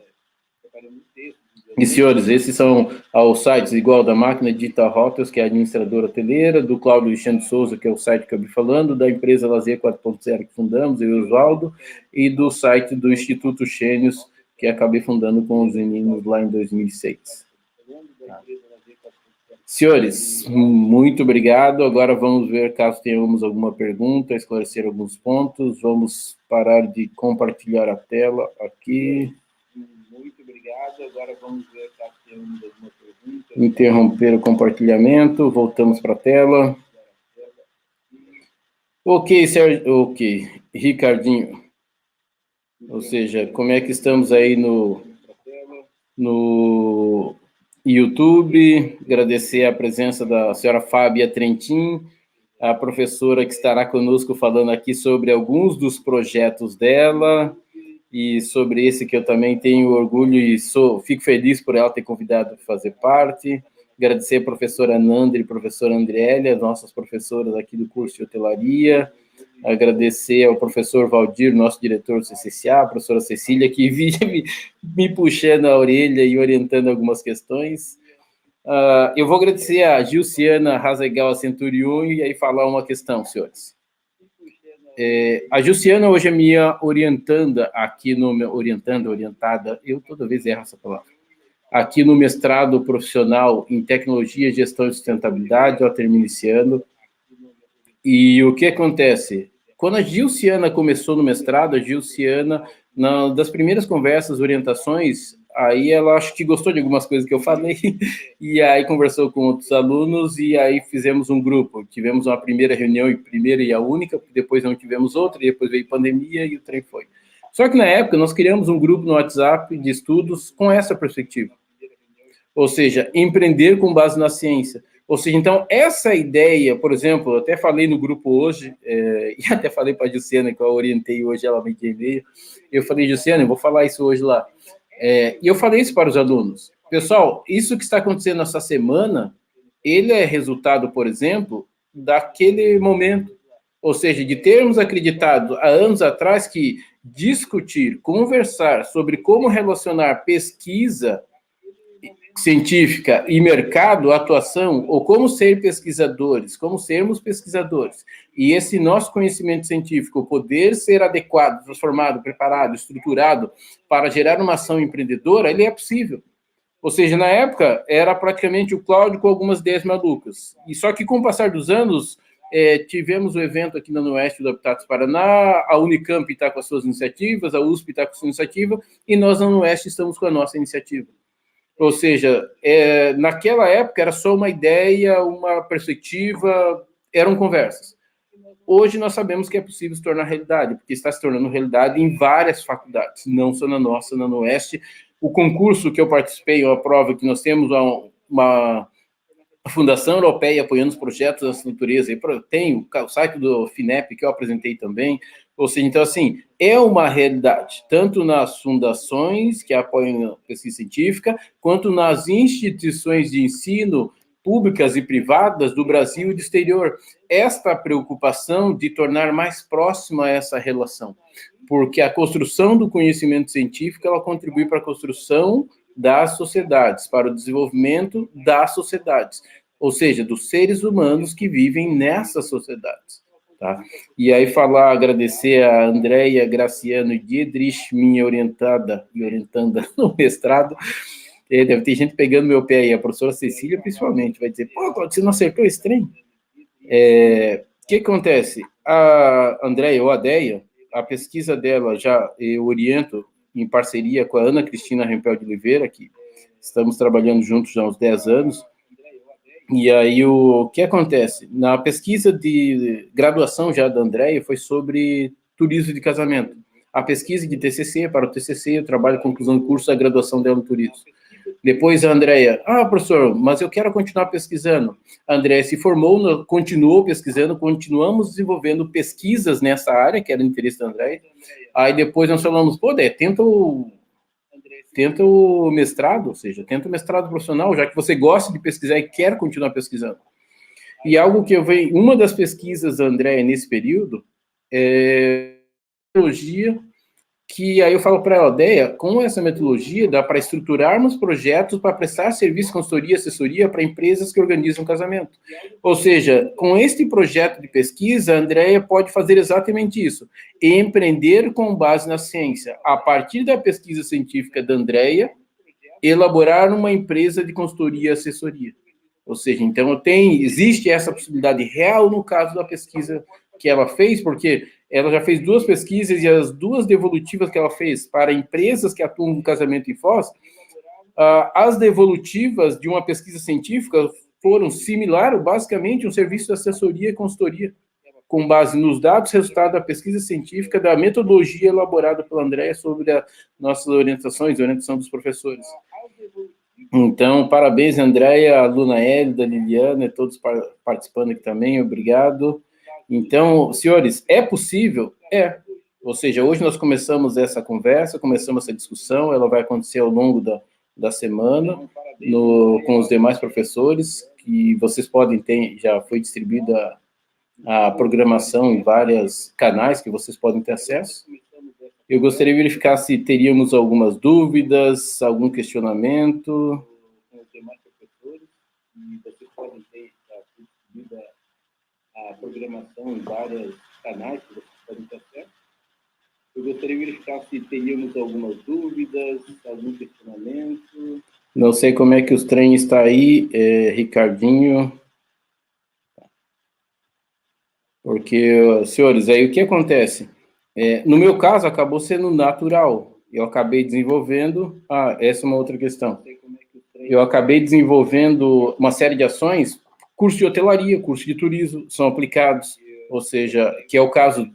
E, senhores, esses são os sites igual da Máquina Digital Hotels, que é a administradora hoteleira, do Cláudio Alexandre Souza, que é o site que eu vi falando, da empresa Lazer 4.0 que fundamos, eu e o Oswaldo, e do site do Instituto Xênios, que acabei fundando com os meninos lá em 2006. Tá. Senhores, muito obrigado. Agora vamos ver caso tenhamos alguma pergunta, esclarecer alguns pontos. Vamos parar de compartilhar a tela aqui. Muito obrigado. Agora vamos ver caso tenhamos alguma pergunta. Interromper o compartilhamento. Voltamos para a tela. Ok, Sérgio. Ok. Ricardinho. Ou seja, como é que estamos aí no YouTube? Agradecer a presença da senhora Fábia Trentin, a professora que estará conosco falando aqui sobre alguns dos projetos dela, e sobre esse que eu também tenho orgulho e fico feliz por ela ter convidado para fazer parte. Agradecer a professora Nandri e a professora Andriélia, nossas professoras aqui do curso de hotelaria. Agradecer ao professor Valdir, nosso diretor do CCCA, a professora Cecília, que vinha me puxando a orelha e orientando algumas questões. Eu vou agradecer a Gilciana Razegal Centurion e aí falar uma questão, senhores. A Gilciana hoje é minha orientada aqui orientada, eu toda vez erro essa palavra, aqui no mestrado profissional em tecnologia, gestão e sustentabilidade, eu termino esse ano. E o que acontece? Quando a Gilciana começou no mestrado, a Gilciana, das primeiras conversas, orientações, aí ela acho que gostou de algumas coisas que eu falei, e aí conversou com outros alunos, e aí fizemos um grupo. Tivemos uma primeira reunião, primeira e a única, depois não tivemos outra, e depois veio pandemia, e o trem foi. Só que na época, nós criamos um grupo no WhatsApp de estudos com essa perspectiva. Ou seja, empreender com base na ciência. Ou seja, então, essa ideia, por exemplo, eu até falei no grupo hoje, e até falei para a Gilciana, que eu orientei hoje, ela me deu e-mail, eu falei, Gilciana, eu vou falar isso hoje lá. E eu falei isso para os alunos. Pessoal, isso que está acontecendo essa semana, ele é resultado, por exemplo, daquele momento. Ou seja, de termos acreditado há anos atrás que discutir, conversar sobre como relacionar pesquisa científica e mercado, atuação, ou como ser pesquisadores, como sermos pesquisadores, e esse nosso conhecimento científico poder ser adequado, transformado, preparado, estruturado para gerar uma ação empreendedora, ele é possível. Ou seja, na época, era praticamente o Cláudio com algumas ideias malucas. E só que com o passar dos anos, tivemos o evento aqui na Oeste do Habitats Paraná, a Unicamp está com as suas iniciativas, a USP está com a sua iniciativa, e nós na Oeste estamos com a nossa iniciativa. Ou seja, naquela época era só uma ideia, uma perspectiva, eram conversas. Hoje nós sabemos que é possível se tornar realidade, porque está se tornando realidade em várias faculdades, não só na nossa, na Oeste. O concurso que eu participei, a prova que nós temos uma Fundação Europeia apoiando os projetos dessa natureza, tem o site do FINEP que eu apresentei também, ou seja, então assim, é uma realidade, tanto nas fundações que apoiam a pesquisa científica, quanto nas instituições de ensino públicas e privadas do Brasil e do exterior. Esta preocupação de tornar mais próxima essa relação, porque a construção do conhecimento científico, ela contribui para a construção das sociedades, para o desenvolvimento das sociedades, ou seja, dos seres humanos que vivem nessas sociedades. Tá? E aí agradecer a Andréia, Graciano e Diedrich, minha orientanda no mestrado. Deve ter gente pegando meu pé aí, a professora Cecília principalmente, vai dizer, pô, você não acertou esse trem? O que acontece? A Andréia ou a Deia, a pesquisa dela eu oriento em parceria com a Ana Cristina Rempel de Oliveira, que estamos trabalhando juntos já há uns 10 anos. E aí, o que acontece? Na pesquisa de graduação já da Andréia foi sobre turismo de casamento. A pesquisa de TCC, para o TCC, eu trabalho com conclusão do curso da graduação dela no turismo. Depois a Andréia, professor, mas eu quero continuar pesquisando. A Andréia se formou, continuou pesquisando, continuamos desenvolvendo pesquisas nessa área, que era o interesse da Andréia. Aí depois nós falamos, tenta o mestrado, ou seja, tenta o mestrado profissional, já que você gosta de pesquisar e quer continuar pesquisando. E algo que eu vejo, uma das pesquisas da Andréia nesse período é metodologia, que aí eu falo para ela, Deia, com essa metodologia dá para estruturarmos projetos para prestar serviço, consultoria, assessoria para empresas que organizam casamento. Ou seja, com este projeto de pesquisa, a Andréia pode fazer exatamente isso, empreender com base na ciência. A partir da pesquisa científica da Andréia, elaborar uma empresa de consultoria e assessoria. Ou seja, então existe essa possibilidade real no caso da pesquisa que ela fez, porque ela já fez 2 pesquisas e as 2 devolutivas que ela fez para empresas que atuam no casamento em Foz, as devolutivas de uma pesquisa científica foram similar, basicamente, um serviço de assessoria e consultoria, com base nos dados, resultado da pesquisa científica, da metodologia elaborada pela Andréia sobre as nossas orientações, a orientação dos professores. Então, parabéns, Andréia, a aluna Hélida, a Liliana, todos participando aqui também, obrigado. Então, senhores, é possível? É. Ou seja, hoje nós começamos essa conversa, começamos essa discussão, ela vai acontecer ao longo da semana, com os demais professores, que vocês podem ter, já foi distribuída a programação em vários canais que vocês podem ter acesso. Eu gostaria de verificar se teríamos algumas dúvidas, algum questionamento. Com os demais professores, e vocês podem ter distribuída a programação em vários canais que vocês podem ter acesso. Eu gostaria de verificar se teríamos algumas dúvidas, algum questionamento. Não sei como é que os trens estão aí, Ricardinho. Porque, senhores, aí o que acontece? No meu caso, acabou sendo natural. Eu acabei desenvolvendo... essa é uma outra questão. Eu acabei desenvolvendo uma série de ações, curso de hotelaria, curso de turismo, são aplicados, ou seja, que é o caso,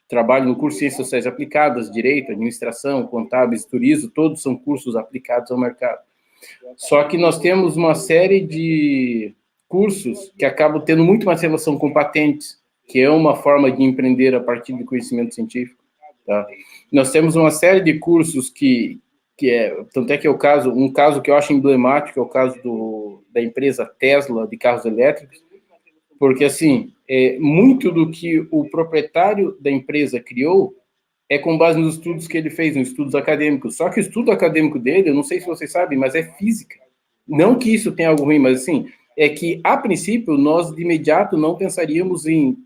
trabalho no curso de Ciências Sociais Aplicadas, Direito, Administração, Contábeis, Turismo, todos são cursos aplicados ao mercado. Só que nós temos uma série de cursos que acabam tendo muito mais relação com patentes, que é uma forma de empreender a partir do conhecimento científico. Tá? Nós temos uma série de cursos que tanto é que é um caso que eu acho emblemático, é o caso da empresa Tesla de carros elétricos, porque, assim, muito do que o proprietário da empresa criou é com base nos estudos que ele fez, nos estudos acadêmicos. Só que o estudo acadêmico dele, eu não sei se vocês sabem, mas é física. Não que isso tenha algo ruim, mas assim, é que, a princípio, nós de imediato não pensaríamos em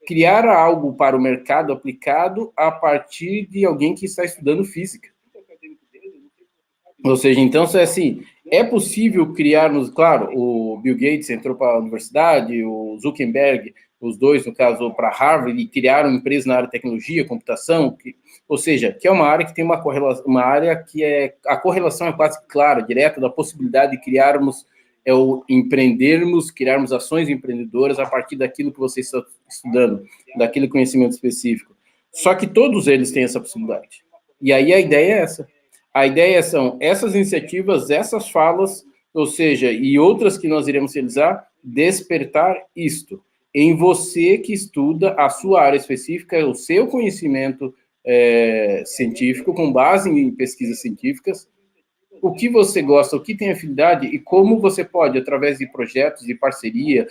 criar algo para o mercado aplicado a partir de alguém que está estudando física. Ou seja, então, se é assim, é possível criarmos, claro, o Bill Gates entrou para a universidade, o Zuckerberg, os dois, no caso, para Harvard, e criaram empresas na área de tecnologia, computação, ou seja, que é uma área que tem uma correlação, uma área que a correlação é quase clara, direta, da possibilidade de criarmos, o empreendermos, criarmos ações empreendedoras a partir daquilo que você está estudando, daquele conhecimento específico. Só que todos eles têm essa possibilidade. E aí a ideia é essa. A ideia são essas iniciativas, essas falas, ou seja, e outras que nós iremos realizar, despertar isto em você que estuda a sua área específica, o seu conhecimento científico, com base em pesquisas científicas, o que você gosta, o que tem afinidade e como você pode, através de projetos de parceria,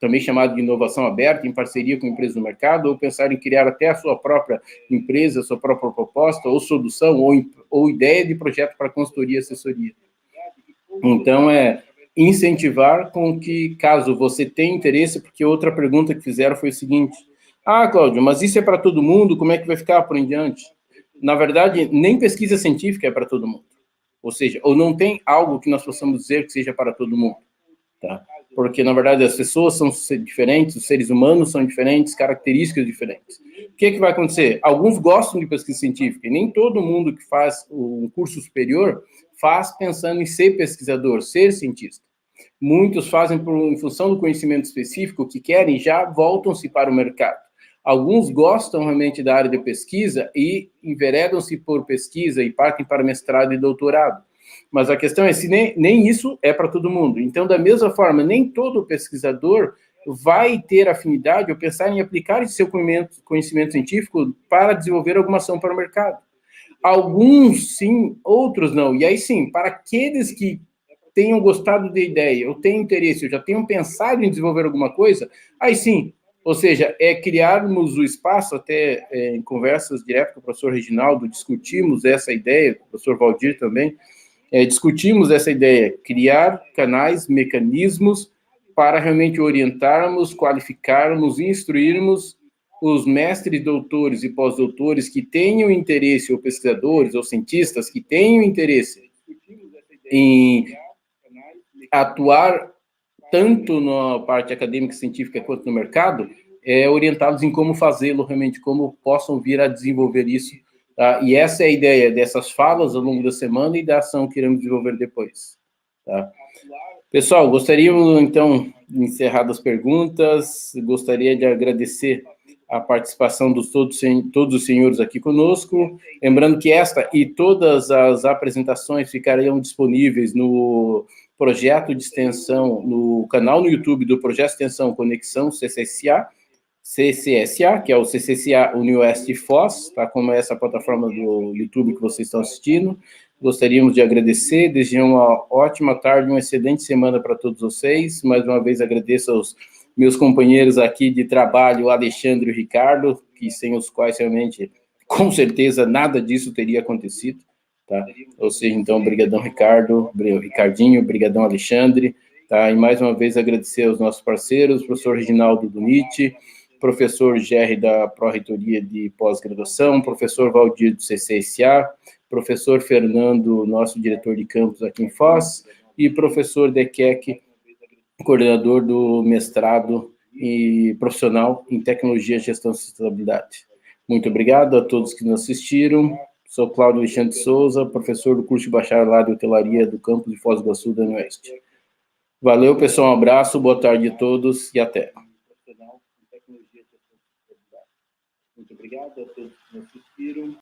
também chamado de inovação aberta, em parceria com empresas do mercado, ou pensar em criar até a sua própria empresa, a sua própria proposta, ou solução, ou ideia de projeto para consultoria e assessoria. Então, incentivar com que, caso você tenha interesse, porque outra pergunta que fizeram foi o seguinte: Cláudio, mas isso é para todo mundo, como é que vai ficar por em diante? Na verdade, nem pesquisa científica é para todo mundo. Ou seja, ou não tem algo que nós possamos dizer que seja para todo mundo, tá? Porque, na verdade, as pessoas são diferentes, os seres humanos são diferentes, características diferentes. O que vai acontecer? Alguns gostam de pesquisa científica, e nem todo mundo que faz um curso superior faz pensando em ser pesquisador, ser cientista. Muitos fazem em função do conhecimento específico que querem, já voltam-se para o mercado. Alguns gostam realmente da área de pesquisa e enveredam-se por pesquisa e partem para mestrado e doutorado. Mas a questão é se nem isso é para todo mundo. Então, da mesma forma, nem todo pesquisador vai ter afinidade ou pensar em aplicar esse seu conhecimento científico para desenvolver alguma ação para o mercado. Alguns sim, outros não. E aí sim, para aqueles que tenham gostado da ideia, ou tenham interesse, ou já tenham pensado em desenvolver alguma coisa, aí sim, ou seja, criarmos o espaço, até em conversas diretas com o professor Reginaldo, discutimos essa ideia, com o professor Valdir também, discutimos essa ideia, criar canais, mecanismos para realmente orientarmos, qualificarmos, instruirmos os mestres, doutores e pós-doutores que tenham interesse, ou pesquisadores, ou cientistas que tenham interesse em atuar tanto na parte acadêmica e científica quanto no mercado, orientá-los em como fazê-lo, realmente, como possam vir a desenvolver isso. Tá? E essa é a ideia dessas falas ao longo da semana e da ação que iremos desenvolver depois. Tá? Pessoal, gostaríamos, então, de encerrar as perguntas, gostaria de agradecer a participação de todos os senhores aqui conosco, lembrando que esta e todas as apresentações ficariam disponíveis no projeto de extensão, no canal no YouTube do Projeto de Extensão Conexão CCSA, que é o CCSA Unioeste Foz, tá? Como essa plataforma do YouTube que vocês estão assistindo. Gostaríamos de agradecer, desejar uma ótima tarde, uma excelente semana para todos vocês. Mais uma vez agradeço aos meus companheiros aqui de trabalho, o Alexandre e o Ricardo, que sem os quais realmente, com certeza, nada disso teria acontecido. Tá? Ou seja, então, brigadão Ricardo, Ricardinho, brigadão Alexandre, tá? E mais uma vez agradecer aos nossos parceiros, professor Reginaldo Dunite, professor Gerry da Pró-Reitoria de Pós-Graduação, professor Valdir do CCSA, professor Fernando, nosso diretor de campus aqui em Foz, e professor Dequec, coordenador do mestrado e profissional em Tecnologia, Gestão e Sustentabilidade. Muito obrigado a todos que nos assistiram. Sou Cláudio Alexandre Souza, professor do curso de bacharelado em hotelaria do campus de Foz do Iguaçu, da Oeste. Valeu, pessoal, um abraço, boa tarde a todos e até. Muito obrigado a todos que nos assistiram.